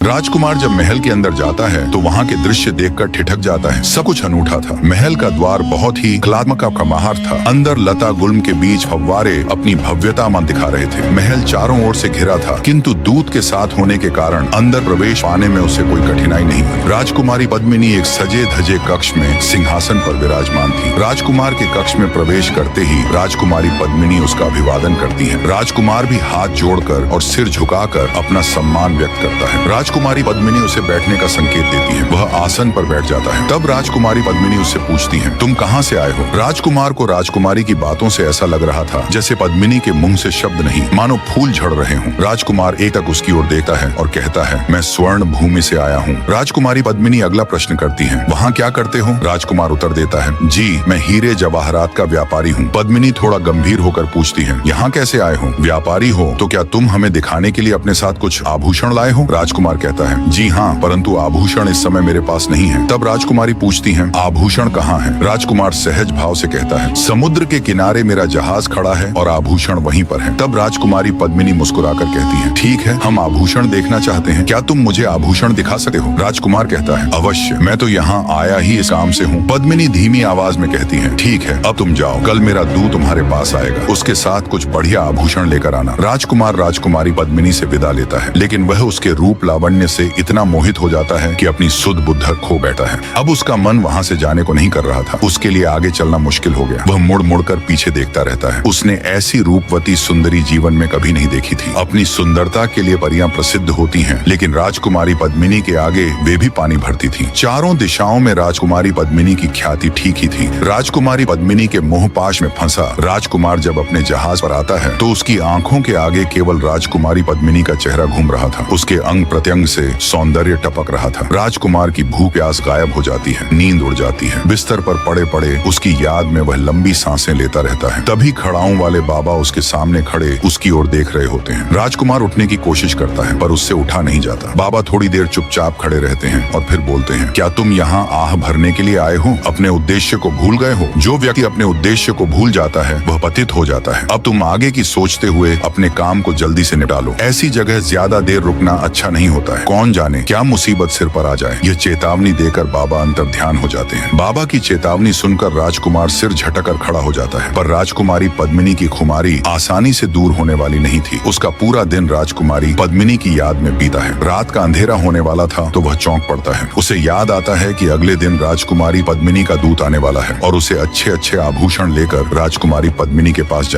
राजकुमार जब महल के अंदर जाता है तो वहाँ के दृश्य देखकर ठिठक जाता है। सब कुछ अनूठा था। महल का द्वार बहुत ही कलात्मक का महार था। अंदर लता गुल्म के बीच फव्वारे अपनी भव्यता मन दिखा रहे थे। महल चारों ओर से घिरा था, किंतु दूत के साथ होने के कारण अंदर प्रवेश पाने में उसे कोई कठिनाई नहीं हुई। राजकुमारी पद्मिनी एक सजे धजे कक्ष में सिंहासन पर विराजमान थी। राजकुमार के कक्ष में प्रवेश करते ही राजकुमारी पद्मिनी उसका अभिवादन करती है। राजकुमार भी हाथ जोड़कर और सिर झुकाकर अपना सम्मान व्यक्त करता है। राजकुमारी पद्मिनी उसे बैठने का संकेत देती है। वह आसन पर बैठ जाता है। तब राजकुमारी पद्मिनी उससे पूछती है, तुम कहाँ से आए हो? राजकुमार को राजकुमारी की बातों से ऐसा लग रहा था जैसे पद्मिनी के मुंह से शब्द नहीं, मानो फूल झड़ रहे हों। राजकुमार एकटक उसकी ओर देखता है और कहता है, मैं स्वर्ण भूमि से आया हूँ। राजकुमारी पद्मिनी अगला प्रश्न करती है, वहाँ क्या करते हो? राजकुमार उत्तर देता है, जी मैं हीरे जवाहरात का व्यापारी हूँ। पद्मिनी थोड़ा गंभीर होकर पूछती है, यहाँ कैसे आए हो? व्यापारी हो तो क्या तुम हमें दिखाने के लिए अपने साथ कुछ आभूषण लाए हो? राजकुमार कहता है, जी हाँ, परंतु आभूषण इस समय मेरे पास नहीं है। तब राजकुमारी पूछती है, आभूषण कहाँ है? राजकुमार सहज भाव से कहता है, समुद्र के किनारे मेरा जहाज खड़ा है और आभूषण वहीं पर है। तब राजकुमारी पद्मिनी मुस्कुराकर कहती है, ठीक है, हम आभूषण देखना चाहते हैं, क्या तुम मुझे आभूषण दिखा सकते हो? राजकुमार कहता है, अवश्य, मैं तो यहाँ आया ही इस काम से हूँ। पद्मिनी धीमी आवाज में कहती है, ठीक है, अब तुम जाओ, कल मेरा दूत तुम्हारे पास आएगा, उसके साथ कुछ बढ़िया आभूषण लेकर आना। राजकुमार राजकुमारी पद्मिनी से विदा लेता है, लेकिन वह उसके रूप लावण्य से इतना मोहित हो जाता है कि अपनी सुध बुद्ध खो बैठा है। अब उसका मन वहाँ से जाने को नहीं कर रहा था। उसके लिए आगे चलना मुश्किल हो गया। वह मुड़ मुड़ कर पीछे देखता रहता है। उसने ऐसी रूपवती सुंदरी जीवन में कभी नहीं देखी थी। अपनी सुंदरता के लिए परियां प्रसिद्ध होती हैं, लेकिन राजकुमारी पद्मिनी के आगे वे भी पानी भरती थी। चारों दिशाओं में राजकुमारी पद्मिनी की ख्याति ठीक ही थी। राजकुमारी पद्मिनी के मोहपाश में फंसा राजकुमार जब अपने जहाज पर आता है तो उसकी आंखों के आगे केवल राजकुमारी पद्मिनी का चेहरा घूम रहा था। उसके अंग प्रत्यंग से सौंदर्य टपक रहा था। राजकुमार की भूख प्यास गायब हो जाती है, नींद उड़ जाती है। बिस्तर पर पड़े पड़े उसकी याद में वह लंबी सांसें लेता रहता है। तभी खड़ाऊं वाले बाबा उसके सामने खड़े उसकी ओर देख रहे होते हैं। राजकुमार उठने की कोशिश करता है पर उससे उठा नहीं जाता। बाबा थोड़ी देर चुपचाप खड़े रहते हैं और फिर बोलते हैं, क्या तुम यहाँ आह भरने के लिए आए हो? अपने उद्देश्य को भूल गए हो? जो व्यक्ति अपने उद्देश्य को भूल जाता है वह पतित हो जाता है। अब तुम आगे की सोचते हुए अपने काम को जल्दी से निपटा लो। ऐसी जगह ज्यादा देर रुकना अच्छा नहीं होता है। कौन जाने क्या मुसीबत सिर पर आ जाए। यह चेतावनी देकर बाबा अंतर ध्यान हो जाते हैं। बाबा की चेतावनी सुनकर राजकुमार सिर झटकर खड़ा हो जाता है, पर राजकुमारी पद्मिनी की खुमारी आसानी से दूर होने वाली नहीं थी। उसका पूरा दिन राजकुमारी पद्मिनी की याद में बीता है। रात का अंधेरा होने वाला था तो वह चौंक पड़ता है। उसे याद आता है कि अगले दिन राजकुमारी पद्मिनी का दूत आने वाला है और उसे अच्छे अच्छे आभूषण लेकर राजकुमारी पद्मिनी के पास